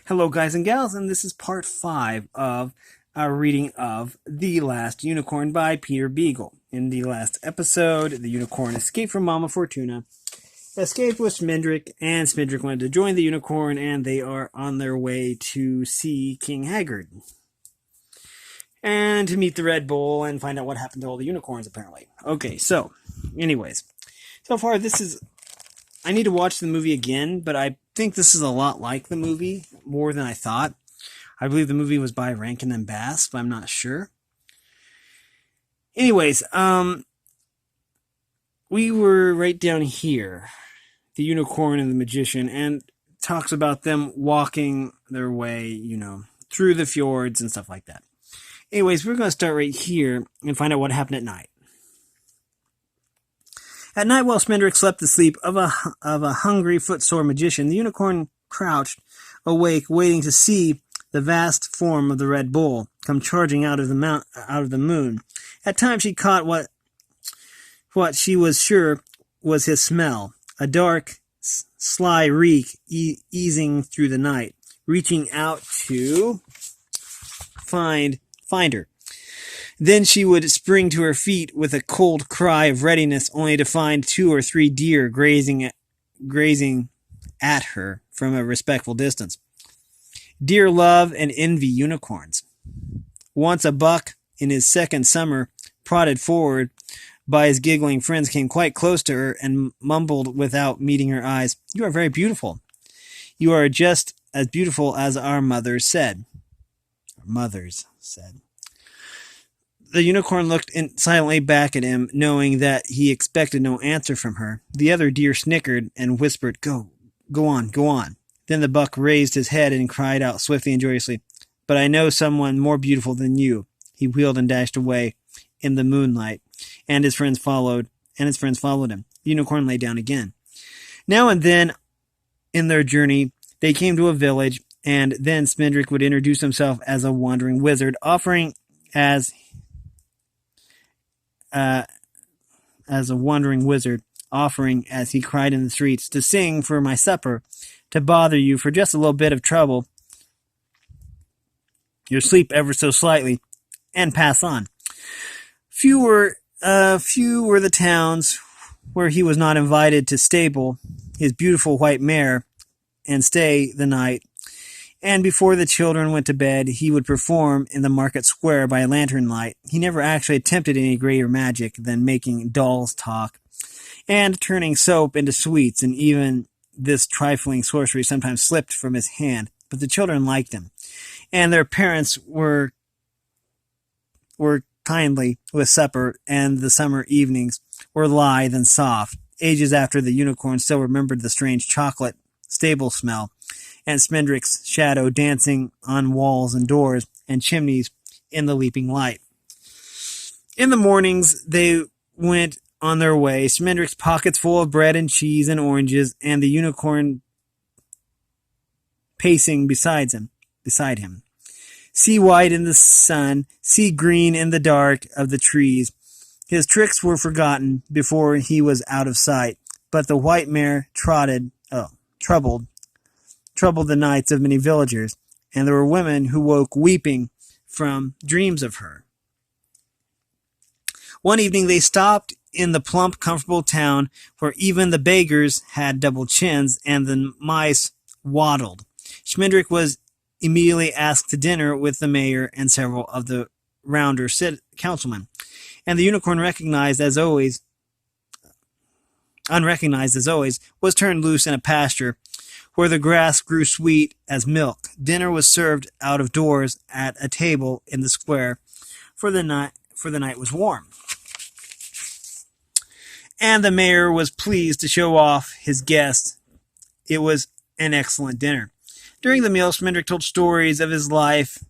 Hello, guys and gals, and this is part 5 of our reading of The Last Unicorn by Peter Beagle. In the last episode, the unicorn escaped from Mama Fortuna, escaped with Smindrick, and Smindrick wanted to join the unicorn, and they are on their way to see King Haggard. And to meet the Red Bull and find out what happened to all the unicorns, apparently. Okay, so, anyways. So far, I need to watch the movie again, but I think this is a lot like the movie, more than I thought. I believe the movie was by Rankin and Bass, but I'm not sure. Anyways, we were right down here, the unicorn and the magician, and talks about them walking their way, through the fjords and stuff like that. Anyways, we're going to start right here and find out what happened at night. At night, while Smindrick slept the sleep of a hungry, footsore magician, the unicorn crouched awake, waiting to see the vast form of the Red Bull come charging out of the moon. At times, she caught what she was sure was his smell, a dark, sly reek easing through the night, reaching out to find her. Then she would spring to her feet with a cold cry of readiness, only to find 2 or 3 deer grazing at her from a respectful distance. Deer love and envy unicorns. Once a buck, in his second summer, prodded forward by his giggling friends, came quite close to her and mumbled without meeting her eyes, "You are very beautiful. You are just as beautiful as our mothers said." The unicorn looked silently back at him, knowing that he expected no answer from her. The other deer snickered and whispered, Go on. Then the buck raised his head and cried out swiftly and joyously, "But I know someone more beautiful than you." He wheeled and dashed away in the moonlight, and his friends followed him. The unicorn lay down again. Now and then, in their journey, they came to a village, and then Smindrick would introduce himself as a wandering wizard, offering as he cried in the streets, "To sing for my supper, to bother you for just a little bit of trouble, you'll sleep ever so slightly, and pass on." Few were the towns where he was not invited to stable his beautiful white mare and stay the night. And before the children went to bed, he would perform in the market square by lantern light. He never actually attempted any greater magic than making dolls talk and turning soap into sweets, and even this trifling sorcery sometimes slipped from his hand. But the children liked him, and their parents were kindly with supper, and the summer evenings were lithe and soft. Ages after, the unicorn still remembered the strange chocolate stable smell, and Smindrick's shadow dancing on walls and doors and chimneys in the leaping light. In the mornings, they went on their way, Smindrick's pockets full of bread and cheese and oranges, and the unicorn pacing beside him. Sea white in the sun, sea green in the dark of the trees. His tricks were forgotten before he was out of sight, but the white mare troubled the nights of many villagers, and there were women who woke weeping from dreams of her. One evening they stopped in the plump, comfortable town where even the beggars had double chins and the mice waddled. Smindrick was immediately asked to dinner with the mayor and several of the rounder councilmen, and the unicorn, unrecognized as always, was turned loose in a pasture where the grass grew sweet as milk. Dinner was served out of doors at a table in the square, for the night was warm. And the mayor was pleased to show off his guests. It was an excellent dinner. During the meal, Smindrick told stories of his life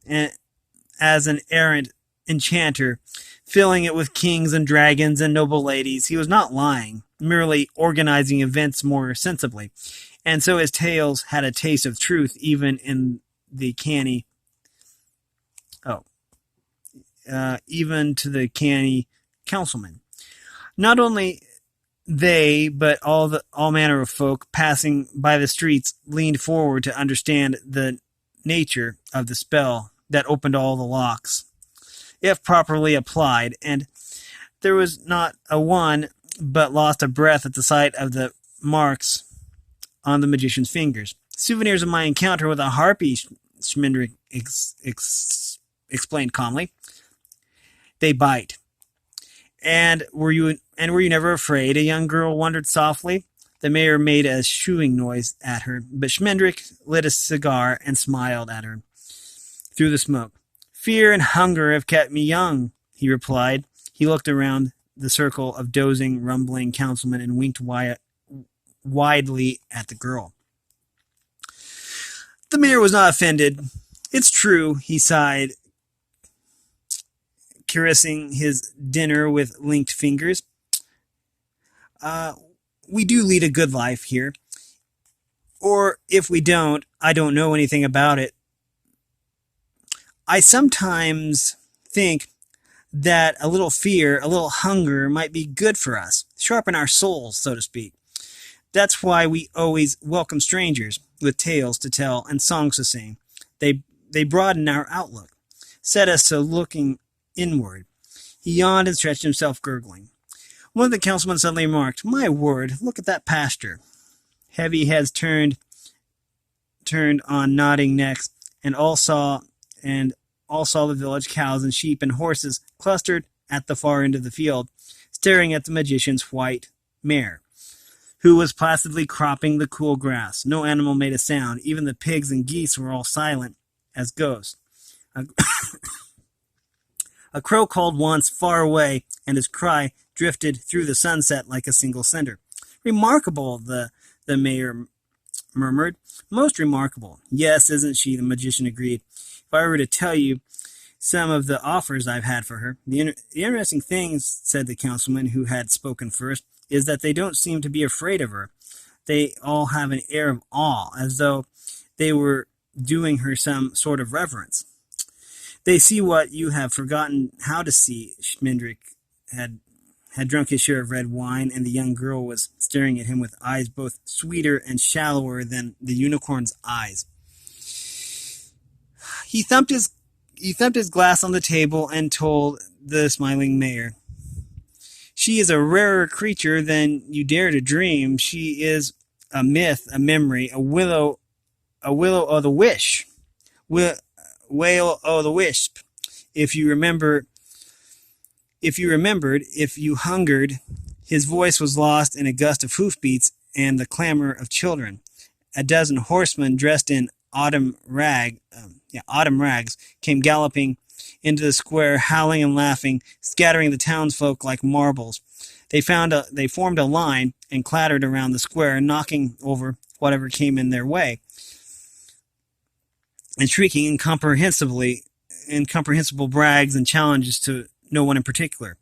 as an errant enchanter, filling it with kings and dragons and noble ladies. He was not lying, merely organizing events more sensibly. And so his tales had a taste of truth, even to the canny councilmen. Not only they, but all manner of folk passing by the streets leaned forward to understand the nature of the spell that opened all the locks, if properly applied, and there was not a one but lost a breath at the sight of the marks on the magician's fingers. Souvenirs of my encounter with a harpy, Schmendrick explained calmly. They bite. And were you never afraid? A young girl wondered softly. The mayor made a shooing noise at her, but Schmendrick lit a cigar and smiled at her through the smoke. Fear and hunger have kept me young, he replied. He looked around the circle of dozing, rumbling councilmen and winked widely at the girl. The mayor was not offended. It's true, he sighed, caressing his dinner with linked fingers. We do lead a good life here. Or if we don't, I don't know anything about it. I sometimes think that a little fear, a little hunger might be good for us, sharpen our souls, so to speak. That's why we always welcome strangers with tales to tell and songs to sing. They broaden our outlook, set us to looking inward. He yawned and stretched himself, gurgling. One of the councilmen suddenly remarked, "My word, look at that pasture." Heavy heads turned on nodding necks, and all saw the village cows and sheep and horses clustered at the far end of the field, staring at the magician's white mare, who was placidly cropping the cool grass. No animal made a sound. Even the pigs and geese were all silent as ghosts. A crow called once far away, and his cry drifted through the sunset like a single cinder. Remarkable, the mayor murmured. Most remarkable. Yes, isn't she? The magician agreed. If I were to tell you some of the offers I've had for her. The interesting thing, said the councilman who had spoken first, is that they don't seem to be afraid of her. They all have an air of awe, as though they were doing her some sort of reverence. They see what you have forgotten how to see. Schmendrick had drunk his share of red wine, and the young girl was staring at him with eyes both sweeter and shallower than the unicorn's eyes. He thumped his glass on the table and told the smiling mayor, "She is a rarer creature than you dare to dream. She is a myth, a memory, a willow o' the wish. Whale o' the wisp. If you remembered, if you hungered." His voice was lost in a gust of hoofbeats and the clamor of children. A dozen horsemen dressed in autumn rags came galloping into the square, howling and laughing, scattering the townsfolk like marbles. They formed a line and clattered around the square, knocking over whatever came in their way, and shrieking incomprehensible brags and challenges to no one in particular.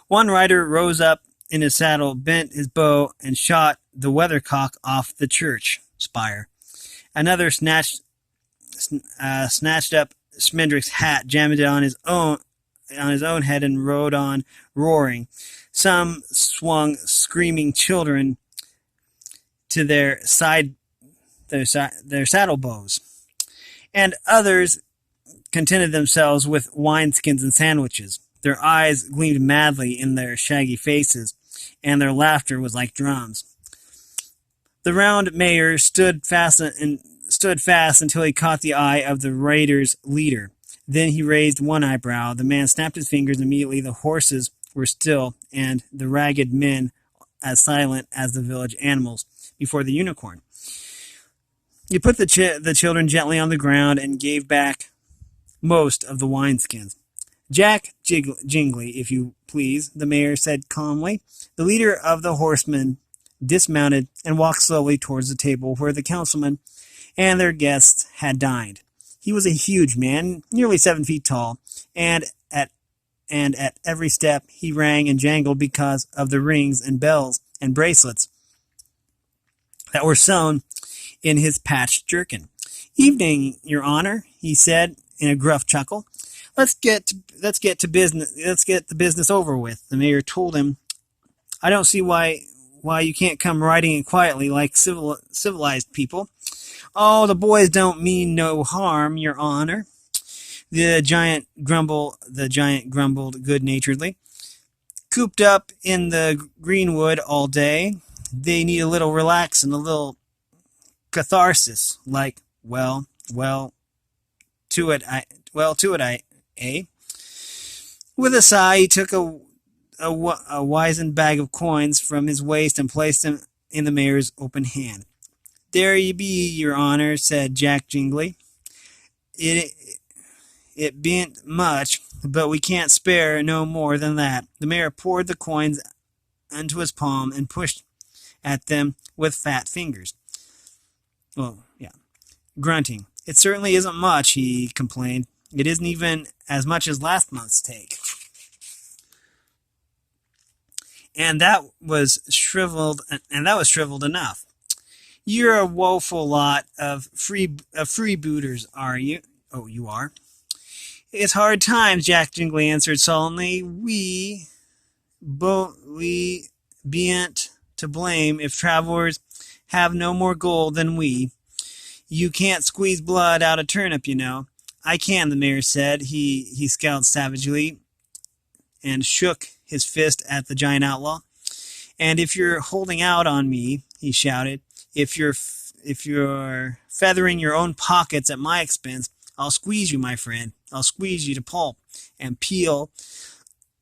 One rider rose up in his saddle, bent his bow, and shot the weathercock off the church spire. Another snatched up Schmendrick's hat, jammed it on his own head, and rode on, roaring. Some swung screaming children to their saddle bows, and others contented themselves with wineskins and sandwiches. Their eyes gleamed madly in their shaggy faces, and their laughter was like drums. The round mayor stood fast until he caught the eye of the raiders' leader. Then he raised one eyebrow. The man snapped his fingers. Immediately the horses were still, and the ragged men as silent as the village animals before the unicorn. He put the children gently on the ground and gave back most of the wineskins. "Jack Jingly, if you please," the mayor said calmly. The leader of the horsemen dismounted and walked slowly towards the table where the councilmen and their guests had dined. He was a huge man, nearly 7 feet tall, and at every step he rang and jangled because of the rings and bells and bracelets that were sewn in his patched jerkin. "Evening, Your Honor," he said in a gruff chuckle. Let's get to business. Let's get the business over with." The mayor told him, "I don't see why you can't come riding in quietly like civilized people. "Oh, the boys don't mean no harm, your honor," the giant grumbled good-naturedly. "Cooped up in the greenwood all day, they need a little relax and a little catharsis, like, to it, eh?" With a sigh, he took a wizened bag of coins from his waist and placed them in the mayor's open hand. "There ye be, your honor," said Jack Jingley. It bean't much, but we can't spare no more than that." The mayor poured the coins into his palm and pushed at them with fat fingers. Grunting. "It certainly isn't much," he complained. "It isn't even as much as last month's take." And that was shriveled enough. "You're a woeful lot of freebooters, are you?" "Oh, you are." "It's hard times," Jack Jingley answered sullenly. We bean't to blame if travellers have no more gold than we. You can't squeeze blood out of turnip, you know." "I can," the mayor said. He scowled savagely and shook his fist at the giant outlaw. "And if you're holding out on me," he shouted, if you're feathering your own pockets at my expense, I'll squeeze you, my friend. I'll squeeze you to pulp and peel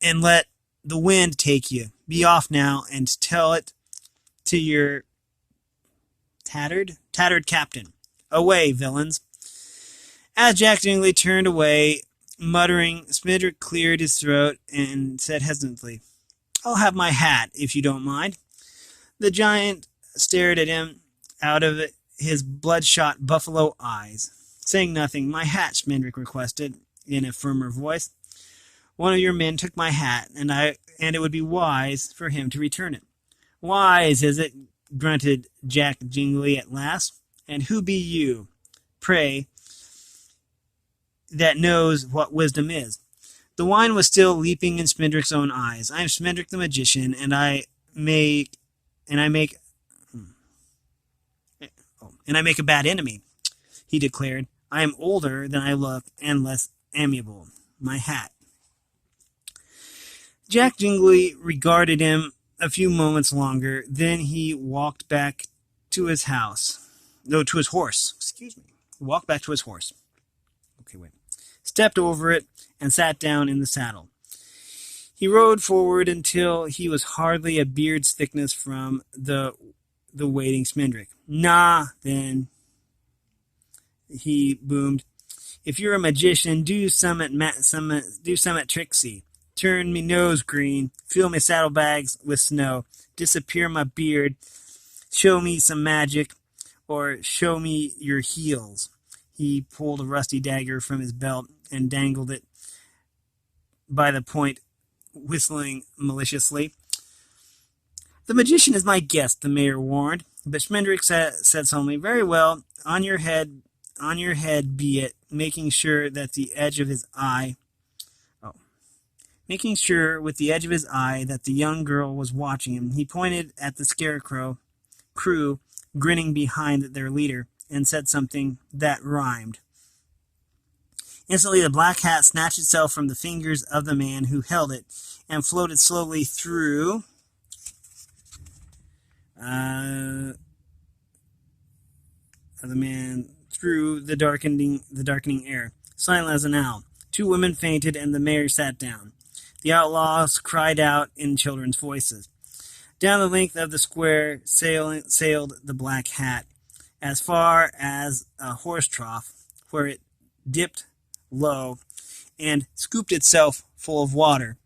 and let the wind take you. Be off now and tell it to your tattered captain. Away, villains." As Jack Jingley turned away, muttering, Smidrick cleared his throat and said hesitantly, "I'll have my hat, if you don't mind." The giant stared at him out of his bloodshot buffalo eyes. Saying nothing, "My hat," Smidrick requested, in a firmer voice. "One of your men took my hat, and it would be wise for him to return it." "Wise, is it?" grunted Jack Jingley at last. "And who be you, pray, that knows what wisdom is?" The wine was still leaping in Smidrick's own eyes. "I am Smidrick the magician, and I make a bad enemy," he declared. "I am older than I look and less amiable. My hat." Jack Jingley regarded him a few moments longer. Then he walked back to his horse. Walked back to his horse. Stepped over it and sat down in the saddle. He rode forward until he was hardly a beard's thickness from the waiting Smidrick. "Nah, then," he boomed. "If you're a magician, do summat tricksy. Turn me nose green, fill me saddlebags with snow, disappear my beard, show me some magic, or show me your heels." He pulled a rusty dagger from his belt and dangled it by the point, whistling maliciously. "The magician is my guest," the mayor warned. But Smidrick said solemnly, "Very well, on your head be it," making sure with the edge of his eye that the young girl was watching him. He pointed at the scarecrow crew grinning behind their leader and said something that rhymed. Instantly, the black hat snatched itself from the fingers of the man who held it and floated slowly through the darkening air, silent as an owl. Two women fainted, and the mayor sat down. The outlaws cried out in children's voices. Down the length of the square sailed the black hat, as far as a horse trough, where it dipped low and scooped itself full of water.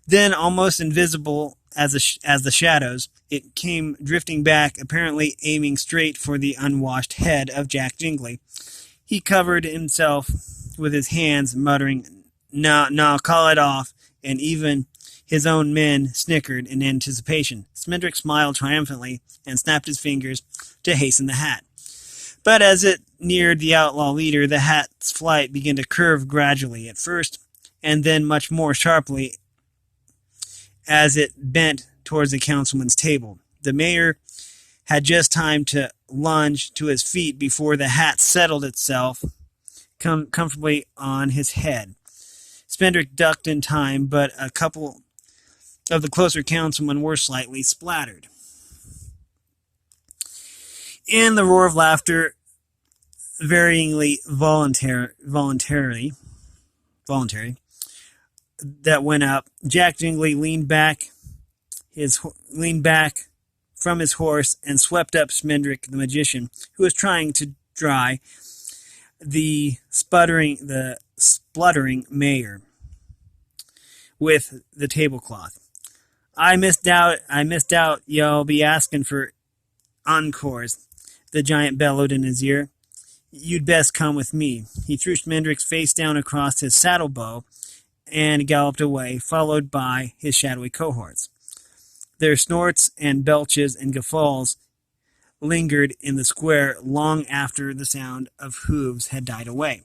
Then, almost invisible as the shadows, it came drifting back, apparently aiming straight for the unwashed head of Jack Jingley. He covered himself with his hands, muttering, "No, call it off," and even his own men snickered in anticipation. Smidrick smiled triumphantly and snapped his fingers to hasten the hat. But as it neared the outlaw leader, the hat's flight began to curve gradually at first, and then much more sharply as it bent towards the councilman's table. The mayor had just time to lunge to his feet before the hat settled itself comfortably on his head. Spendrick ducked in time, but a couple of the closer councilmen were slightly splattered. In the roar of laughter, varyingly voluntary, that went up, Jack Jingley leaned back from his horse and swept up Spendrick the magician, who was trying to dry the spluttering mayor with the tablecloth. I misdoubt y'all be asking for encores, the giant bellowed in his ear. You'd best come with me. He threw Spendrick's face down across his saddle bow and galloped away, followed by his shadowy cohorts. Their snorts and belches and guffaws lingered in the square long after the sound of hooves had died away.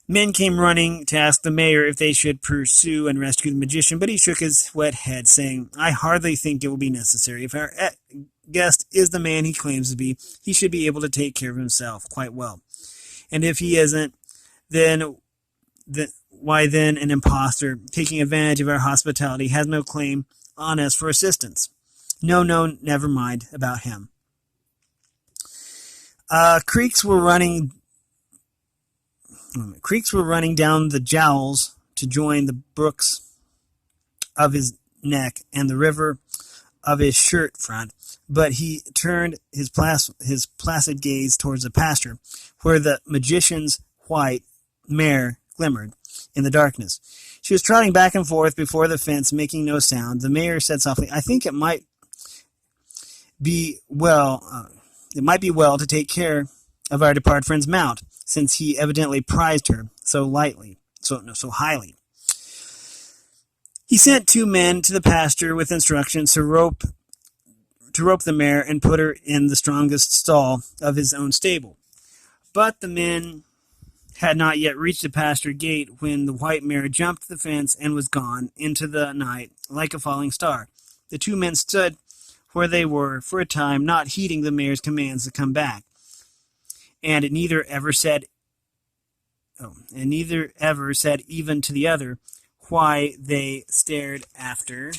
Men came running to ask the mayor if they should pursue and rescue the magician, but he shook his wet head, saying, I hardly think it will be necessary. If our guest is the man he claims to be, he should be able to take care of himself quite well. And if he isn't, why then an impostor, taking advantage of our hospitality, has no claim on us for assistance. No, never mind about him. Creeks were running down the jowls to join the brooks of his neck and the river of his shirt front, but he turned his placid gaze towards the pasture, where the magician's white mare glimmered in the darkness. She was trotting back and forth before the fence, making no sound. The mayor said softly, I think it might be well to take care of our departed friend's mount, since he evidently prized her so highly. He sent 2 men to the pasture with instructions to rope the mare and put her in the strongest stall of his own stable. But the men had not yet reached the pasture gate when the white mare jumped the fence and was gone into the night like a falling star. The 2 men stood where they were for a time, not heeding the mare's commands to come back, and neither ever said even to the other why they stared after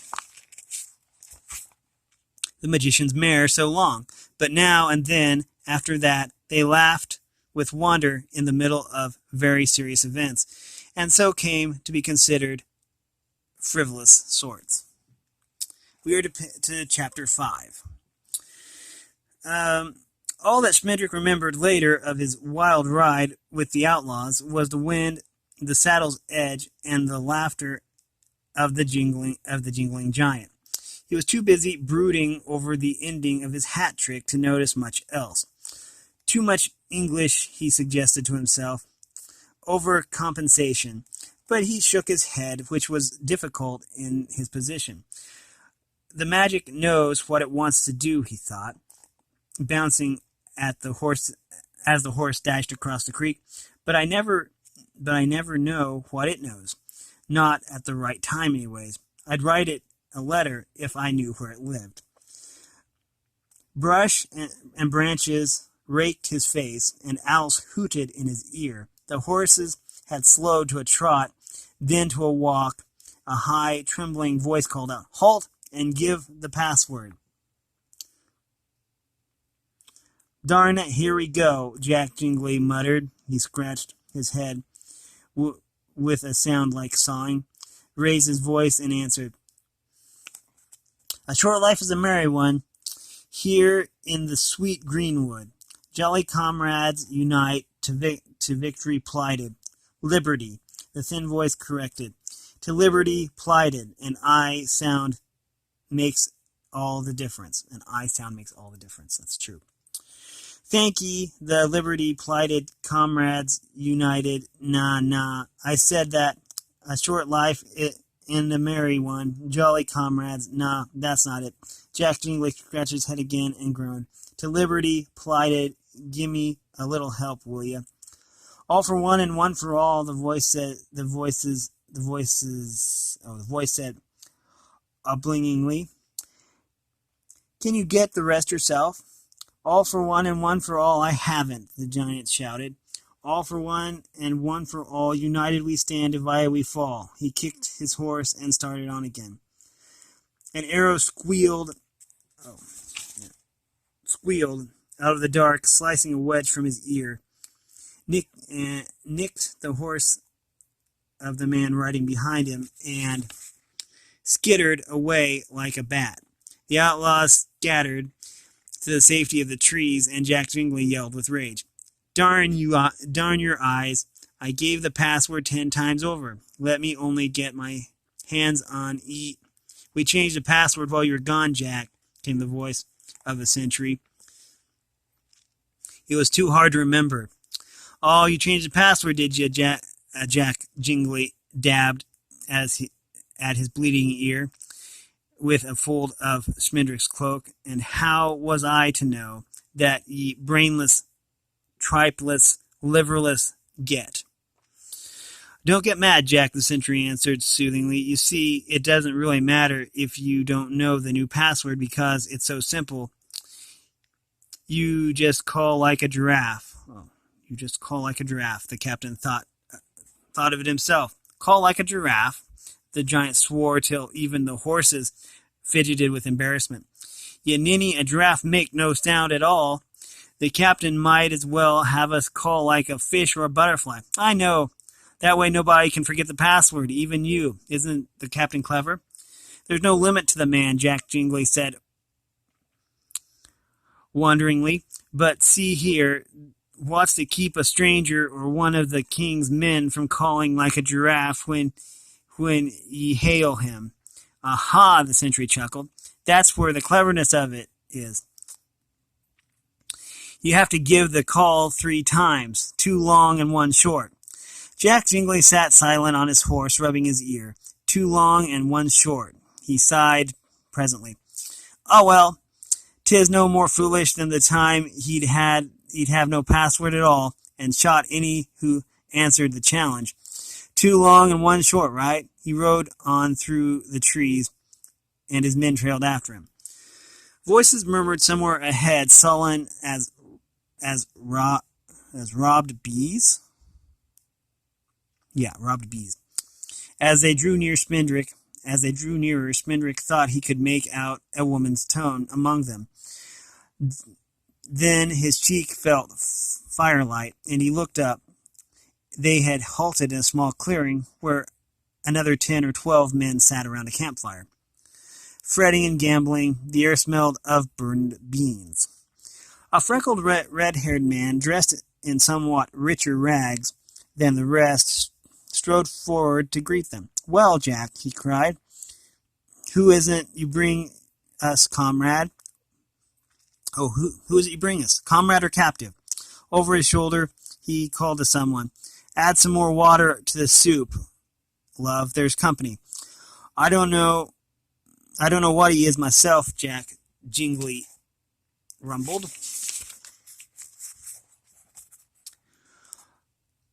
the magician's mare so long. But now and then, after that, they laughed with wonder in the middle of very serious events, and so came to be considered frivolous sorts. We are to chapter 5. All that Spendrick remembered later of his wild ride with the outlaws was the wind, the saddle's edge, and the laughter of the jingling giant. He was too busy brooding over the ending of his hat trick to notice much else. Too much English, he suggested to himself, overcompensation, but he shook his head, which was difficult in his position. The magic knows what it wants to do, he thought, bouncing at the horse as the horse dashed across the creek, but I never know what it knows. Not at the right time, anyways. I'd write it a letter if I knew where it lived. Brush and branches raked his face, and owls hooted in his ear. The horses had slowed to a trot, then to a walk. A high, trembling voice called out, "Halt and give the password." "Darn it, here we go," Jack Jingley muttered. He scratched his head with a sound like sawing, raised his voice, and answered, "A short life is a merry one, here in the sweet greenwood. Jolly comrades unite to victory plighted. Liberty," the thin voice corrected. "To liberty plighted, an I sound makes all the difference." An I sound makes all the difference. That's true. "Thank ye, the liberty plighted comrades united." Nah, I said that. A short life in the merry one. Jolly comrades. Nah, that's not it. Jack Jingley scratched his head again and groaned. "To liberty plighted, gimme a little help, will ya?" "All for one and one for all," the voice said oblingingly. Can you get the rest yourself? All for one and one for all I haven't, the giant shouted. All for one and one for all, united we stand, divided we fall. He kicked his horse and started on again. An arrow squealed out of the dark, slicing a wedge from his ear. Nicked the horse of the man riding behind him and skittered away like a bat. The outlaws scattered to the safety of the trees, and Jack Jingley yelled with rage. Darn your eyes. I gave the password 10 times over. Let me only get my hands on E. We changed the password while you were gone, Jack, came the voice of the sentry. It was too hard to remember. Oh, you changed the password, did you, Jack Jingley dabbed at his bleeding ear with a fold of Schmendrick's cloak. And how was I to know that ye brainless, tripeless, liverless get? Don't get mad, Jack, the sentry answered soothingly. You see, it doesn't really matter if you don't know the new password because it's so simple. You just call like a giraffe. Oh, you just call like a giraffe, the captain thought of it himself. Call like a giraffe. The giant swore till even the horses fidgeted with embarrassment. Ye ninny, a giraffe make no sound at all. The captain might as well have us call like a fish or a butterfly. I know. That way nobody can forget the password, even you. Isn't the captain clever? There's no limit to the man, Jack Jingley said wonderingly. But see here, what's to keep a stranger or one of the king's men from calling like a giraffe when ye hail him? Aha, the sentry chuckled. That's where the cleverness of it is. You have to give the call 3 times, 2 long and 1 short. Jack Jingley sat silent on his horse, rubbing his ear. 2 long and 1 short. He sighed presently. Oh well, 'tis no more foolish than the time he'd have no password at all, and shot any who answered the challenge. 2 long and 1 short, right? He rode on through the trees, and his men trailed after him. Voices murmured somewhere ahead, sullen as robbed bees. Yeah, robbed bees. As they drew nearer, Schmendrick thought he could make out a woman's tone among them. Then his cheek felt firelight, and he looked up. They had halted in a small clearing where another 10 or 12 men sat around a campfire. Fretting and gambling, the air smelled of burned beans. A freckled red-haired man, dressed in somewhat richer rags than the rest, strode forward to greet them. Well, Jack, he cried, who isn't you bring us, comrade? Oh, who is it you bring us, comrade or captive? Over his shoulder, he called to someone. Add some more water to the soup, love. There's company. I don't know what he is myself, Jack Jingley rumbled.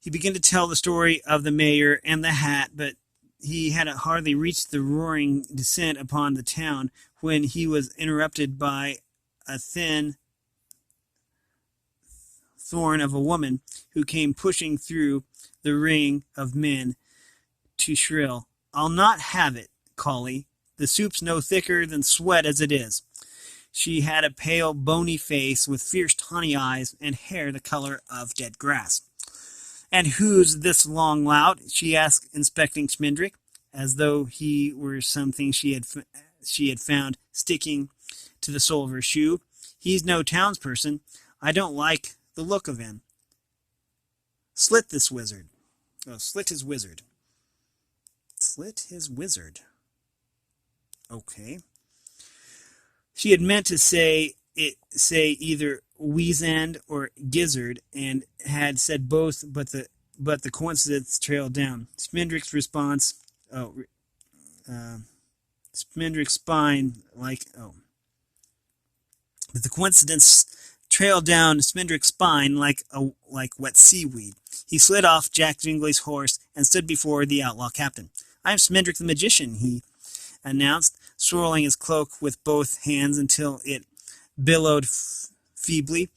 He began to tell the story of the mayor and the hat, but he had hardly reached the roaring descent upon the town when he was interrupted by a thin thorn of a woman who came pushing through the ring of men to shrill, I'll not have it, Collie. The soup's no thicker than sweat as it is. She had a pale, bony face with fierce, tawny eyes and hair the color of dead grass. And who's this long lout? She asked, inspecting Schmendrick, as though he were something she had found sticking to the sole of her shoe. He's no townsperson. I don't like the look of him. Slit his wizard. Slit his wizard. Okay. She had meant to say either weasand or gizzard, and had said both, but the coincidence trailed down. Schmendrick's response, Schmendrick's spine, but the coincidence trailed down Schmendrick's spine like wet seaweed. He slid off Jack Jingley's horse and stood before the outlaw captain. I am Schmendrick the magician, he announced, swirling his cloak with both hands until it billowed feebly.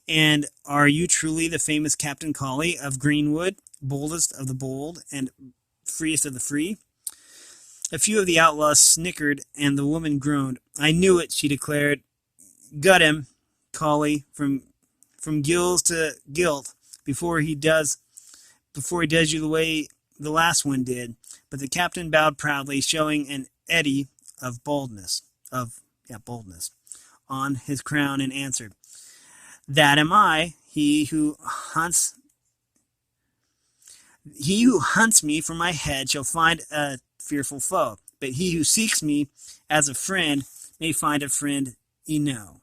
And are you truly the famous Captain Collie of Greenwood, boldest of the bold and freest of the free? A few of the outlaws snickered, and the woman groaned. I knew it, she declared. Gut him, Collie, from gills to gilt, before he does you the way the last one did. But the captain bowed proudly, showing an eddy of boldness on his crown, and answered, That am I, he who hunts me for my head shall find a fearful foe, but he who seeks me as a friend may find a friend enow.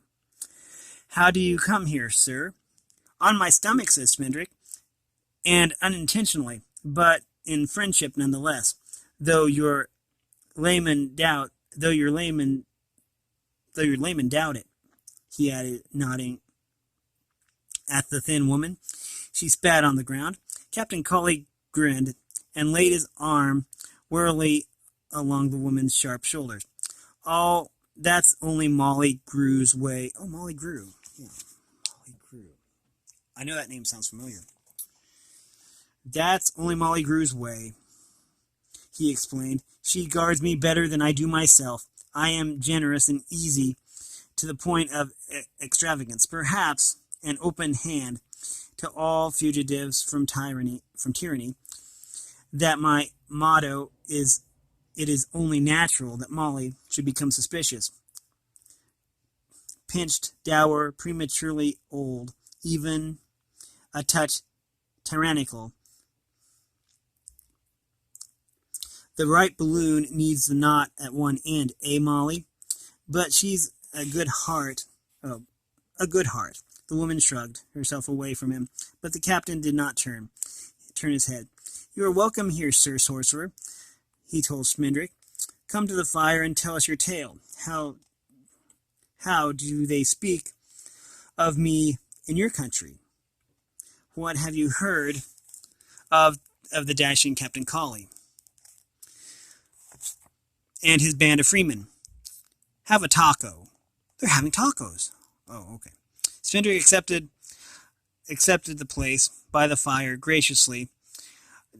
How do you come here, sir? On my stomach, says Smendrick, and unintentionally, but in friendship nonetheless, though your laymen doubt it, he added, nodding at the thin woman. She spat on the ground. Captain Collie grinned and laid his arm wearily along the woman's sharp shoulders. Oh, that's only Molly Grew's way. Oh, Molly Grew. Yeah, Molly Grew. I know that name sounds familiar. That's only Molly Grew's way, he explained. She guards me better than I do myself. I am generous and easy to the point of extravagance, perhaps an open hand to all fugitives from tyranny, that my motto is, it is only natural that Molly should become suspicious. Pinched, dour, prematurely old, even a touch tyrannical. The right balloon needs the knot at one end, Molly? But she's a good heart. Oh, a good heart. The woman shrugged herself away from him, but the captain did not turn his head. You are welcome here, Sir Sorcerer, he told Smendrick. Come to the fire and tell us your tale. How do they speak of me in your country? What have you heard of the dashing Captain Collie and his band of freemen? Have a taco. They're having tacos. Oh, okay. Smendrick accepted the place by the fire graciously,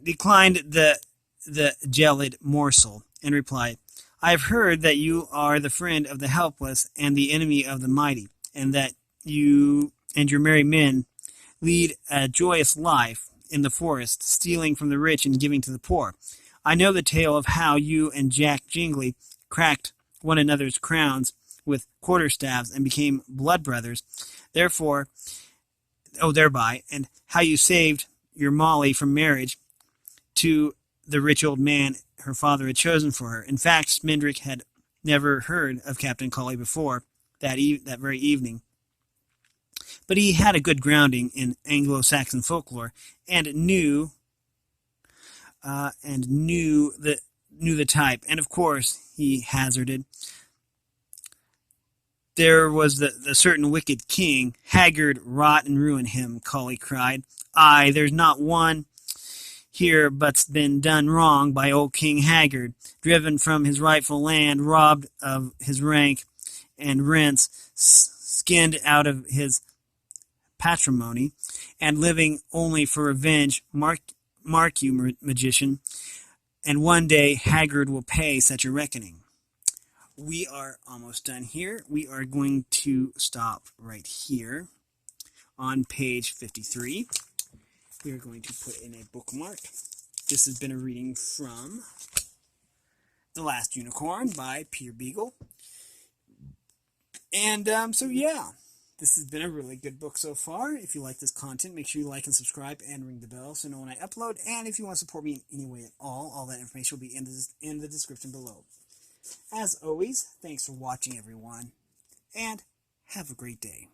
declined the gelid morsel, and replied, I have heard that you are the friend of the helpless and the enemy of the mighty, and that you and your merry men lead a joyous life in the forest, stealing from the rich and giving to the poor. I know the tale of how you and Jack Jingley cracked one another's crowns with quarterstaffs and became blood brothers, thereby, and how you saved your Molly from marriage to the rich old man her father had chosen for her. In fact, Smendrick had never heard of Captain Collie before that very evening, but he had a good grounding in Anglo-Saxon folklore and knew the type. And of course, he hazarded, there was the certain wicked king, haggard, rot and ruin him, Collie cried. Aye, there's not one here but's been done wrong by old King Haggard, driven from his rightful land, robbed of his rank and rents, skinned out of his patrimony, and living only for revenge. Mark you, magician, and one day Haggard will pay such a reckoning. We are almost done here. We are going to stop right here on page 53. We are going to put in a bookmark. This has been a reading from The Last Unicorn by Peter Beagle. And so yeah, this has been a really good book so far. If you like this content, make sure you like and subscribe and ring the bell so you know when I upload. And if you want to support me in any way at all that information will be in the description below. As always, thanks for watching, everyone, and have a great day.